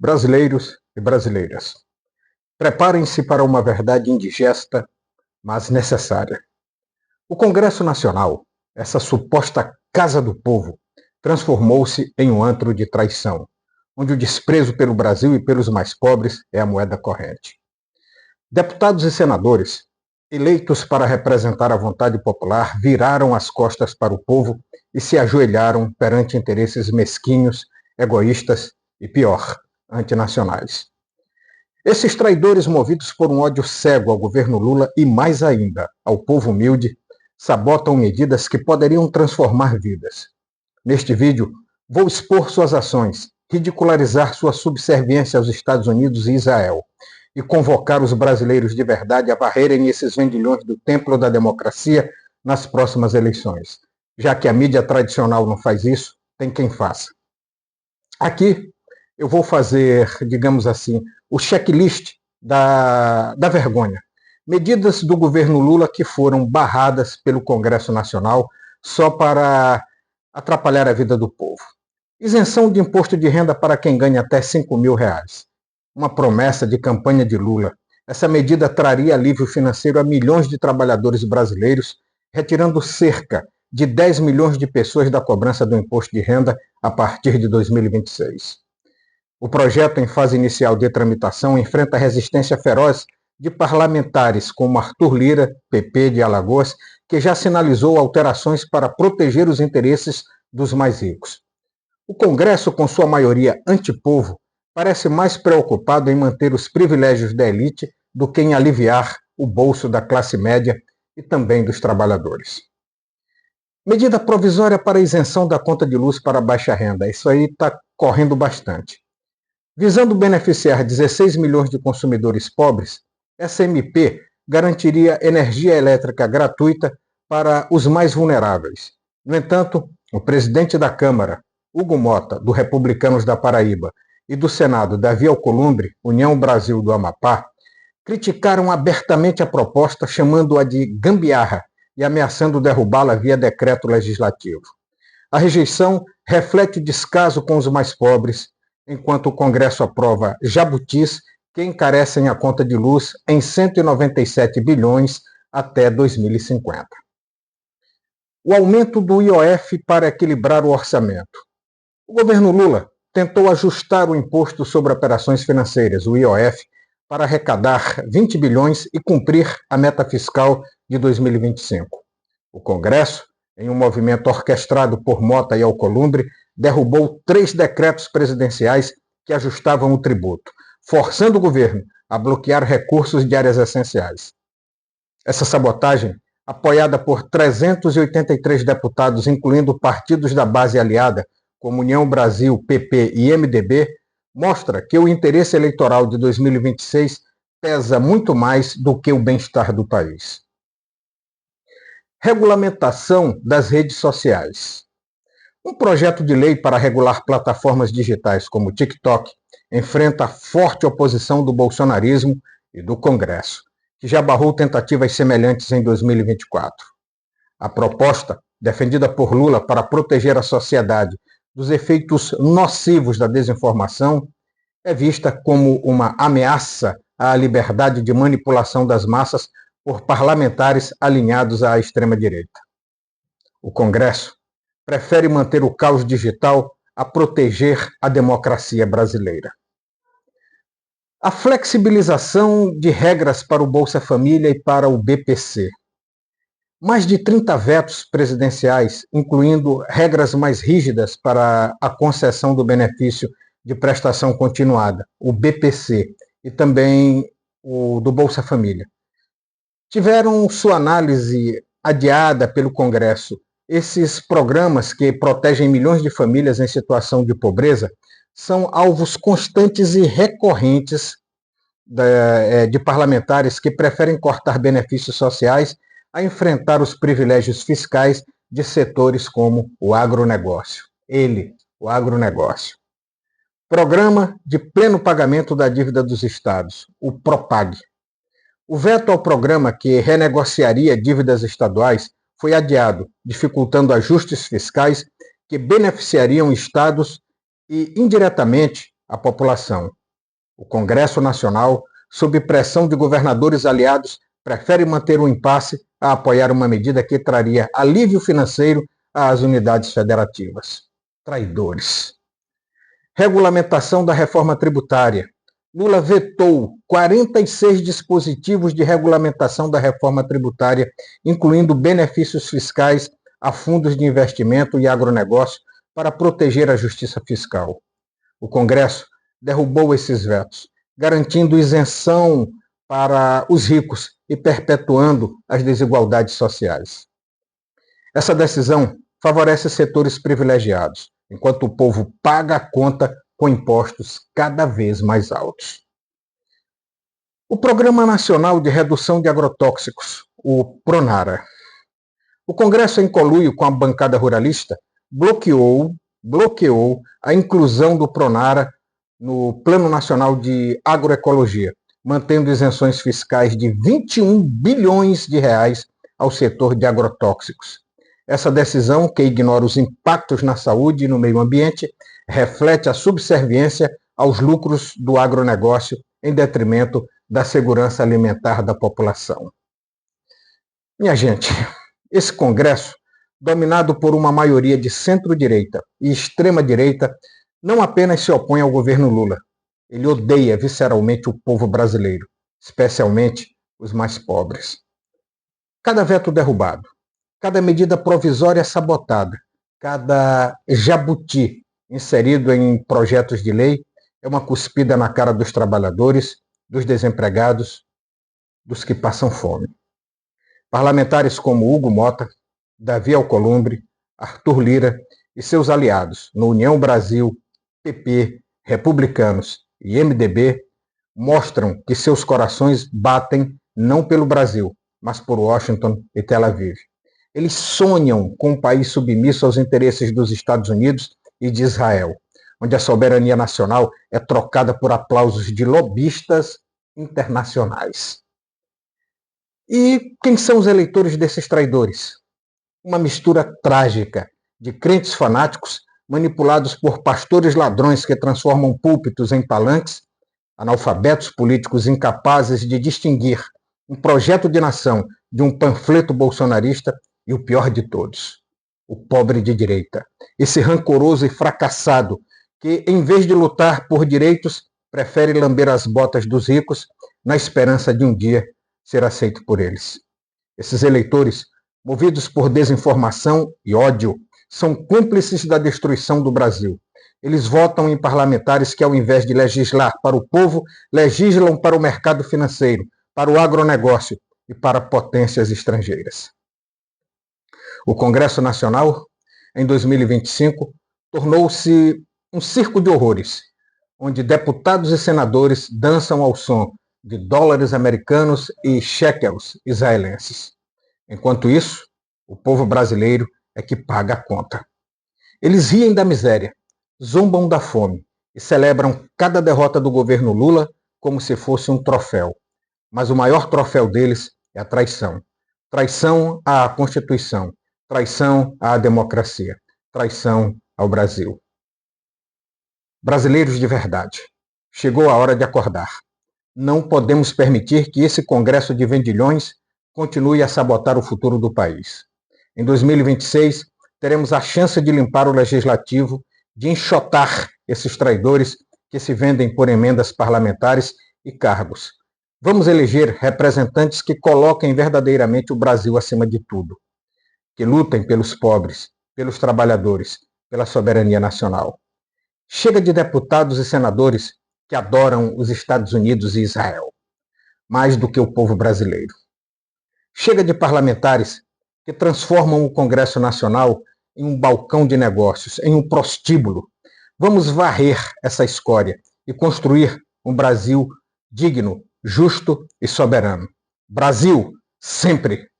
Brasileiros e brasileiras, preparem-se para uma verdade indigesta, mas necessária. O Congresso Nacional, essa suposta casa do povo, transformou-se em um antro de traição, onde o desprezo pelo Brasil e pelos mais pobres é a moeda corrente. Deputados e senadores, eleitos para representar a vontade popular, viraram as costas para o povo e se ajoelharam perante interesses mesquinhos, egoístas e, pior, antinacionais. Esses traidores, movidos por um ódio cego ao governo Lula e, mais ainda, ao povo humilde, sabotam medidas que poderiam transformar vidas. Neste vídeo, vou expor suas ações, ridicularizar sua subserviência aos Estados Unidos e Israel e convocar os brasileiros de verdade a varrerem esses vendilhões do templo da democracia nas próximas eleições. Já que a mídia tradicional não faz isso, tem quem faça. Aqui eu vou fazer, digamos assim, o checklist da vergonha. Medidas do governo Lula que foram barradas pelo Congresso Nacional só para atrapalhar a vida do povo. Isenção de imposto de renda para quem ganha até R$5.000. Uma promessa de campanha de Lula. Essa medida traria alívio financeiro a milhões de trabalhadores brasileiros, retirando cerca de 10 milhões de pessoas da cobrança do imposto de renda a partir de 2026. O projeto, em fase inicial de tramitação, enfrenta resistência feroz de parlamentares como Arthur Lira, PP de Alagoas, que já sinalizou alterações para proteger os interesses dos mais ricos. O Congresso, com sua maioria antipovo, parece mais preocupado em manter os privilégios da elite do que em aliviar o bolso da classe média e também dos trabalhadores. Medida provisória para isenção da conta de luz para baixa renda. Isso aí está correndo bastante. Visando beneficiar 16 milhões de consumidores pobres, essa MP garantiria energia elétrica gratuita para os mais vulneráveis. No entanto, o presidente da Câmara, Hugo Mota, do Republicanos da Paraíba, e do Senado, Davi Alcolumbre, União Brasil do Amapá, criticaram abertamente a proposta, chamando-a de gambiarra e ameaçando derrubá-la via decreto legislativo. A rejeição reflete o descaso com os mais pobres, enquanto o Congresso aprova jabutis que encarecem a conta de luz em 197 bilhões até 2050. O aumento do IOF para equilibrar o orçamento. O governo Lula tentou ajustar o imposto sobre operações financeiras, o IOF, para arrecadar 20 bilhões e cumprir a meta fiscal de 2025. O Congresso, em um movimento orquestrado por Mota e Alcolumbre, derrubou 3 decretos presidenciais que ajustavam o tributo, forçando o governo a bloquear recursos de áreas essenciais. Essa sabotagem, apoiada por 383 deputados, incluindo partidos da base aliada, como União Brasil, PP e MDB, mostra que o interesse eleitoral de 2026 pesa muito mais do que o bem-estar do país. Regulamentação das redes sociais. Um projeto de lei para regular plataformas digitais como o TikTok enfrenta a forte oposição do bolsonarismo e do Congresso, que já barrou tentativas semelhantes em 2024. A proposta, defendida por Lula para proteger a sociedade dos efeitos nocivos da desinformação, é vista como uma ameaça à liberdade de manipulação das massas por parlamentares alinhados à extrema-direita. O Congresso prefere manter o caos digital a proteger a democracia brasileira. A flexibilização de regras para o Bolsa Família e para o BPC. Mais de 30 vetos presidenciais, incluindo regras mais rígidas para a concessão do benefício de prestação continuada, o BPC, e também o do Bolsa Família, tiveram sua análise adiada pelo Congresso. Esses programas que protegem milhões de famílias em situação de pobreza são alvos constantes e recorrentes de parlamentares que preferem cortar benefícios sociais a enfrentar os privilégios fiscais de setores como o agronegócio. O agronegócio. Programa de pleno pagamento da dívida dos estados, o PROPAG. O veto ao programa que renegociaria dívidas estaduais foi adiado, dificultando ajustes fiscais que beneficiariam estados e, indiretamente, a população. O Congresso Nacional, sob pressão de governadores aliados, prefere manter o impasse a apoiar uma medida que traria alívio financeiro às unidades federativas. Traidores. Regulamentação da reforma tributária. Lula vetou 46 dispositivos de regulamentação da reforma tributária, incluindo benefícios fiscais a fundos de investimento e agronegócio para proteger a justiça fiscal. O Congresso derrubou esses vetos, garantindo isenção para os ricos e perpetuando as desigualdades sociais. Essa decisão favorece setores privilegiados, enquanto o povo paga a conta com impostos cada vez mais altos. O Programa Nacional de Redução de Agrotóxicos, o PRONARA. O Congresso, em conluio com a bancada ruralista, bloqueou a inclusão do PRONARA no Plano Nacional de Agroecologia, mantendo isenções fiscais de 21 bilhões de reais ao setor de agrotóxicos. Essa decisão, que ignora os impactos na saúde e no meio ambiente, reflete a subserviência aos lucros do agronegócio em detrimento da segurança alimentar da população. Minha gente, esse Congresso, dominado por uma maioria de centro-direita e extrema-direita, não apenas se opõe ao governo Lula, ele odeia visceralmente o povo brasileiro, especialmente os mais pobres. Cada veto derrubado, cada medida provisória sabotada, cada jabuti inserido em projetos de lei é uma cuspida na cara dos trabalhadores, dos desempregados, dos que passam fome. Parlamentares como Hugo Mota, Davi Alcolumbre, Arthur Lira e seus aliados no União Brasil, PP, Republicanos e MDB mostram que seus corações batem não pelo Brasil, mas por Washington e Tel Aviv. Eles sonham com um país submisso aos interesses dos Estados Unidos e de Israel, onde a soberania nacional é trocada por aplausos de lobistas internacionais. E quem são os eleitores desses traidores? Uma mistura trágica de crentes fanáticos manipulados por pastores ladrões que transformam púlpitos em palanques, analfabetos políticos incapazes de distinguir um projeto de nação de um panfleto bolsonarista e o pior de todos, o pobre de direita, esse rancoroso e fracassado que, em vez de lutar por direitos, prefere lamber as botas dos ricos na esperança de um dia ser aceito por eles. Esses eleitores, movidos por desinformação e ódio, são cúmplices da destruição do Brasil. Eles votam em parlamentares que, ao invés de legislar para o povo, legislam para o mercado financeiro, para o agronegócio e para potências estrangeiras. O Congresso Nacional, em 2025, tornou-se um circo de horrores, onde deputados e senadores dançam ao som de dólares americanos e shekels israelenses. Enquanto isso, o povo brasileiro é que paga a conta. Eles riem da miséria, zombam da fome e celebram cada derrota do governo Lula como se fosse um troféu. Mas o maior troféu deles é a traição. Traição à Constituição, traição à democracia, traição ao Brasil. Brasileiros de verdade, chegou a hora de acordar. Não podemos permitir que esse Congresso de vendilhões continue a sabotar o futuro do país. Em 2026, teremos a chance de limpar o Legislativo, de enxotar esses traidores que se vendem por emendas parlamentares e cargos. Vamos eleger representantes que coloquem verdadeiramente o Brasil acima de tudo, que lutem pelos pobres, pelos trabalhadores, pela soberania nacional. Chega de deputados e senadores que adoram os Estados Unidos e Israel, mais do que o povo brasileiro. Chega de parlamentares que transformam o Congresso Nacional em um balcão de negócios, em um prostíbulo. Vamos varrer essa escória e construir um Brasil digno, justo e soberano. Brasil, sempre!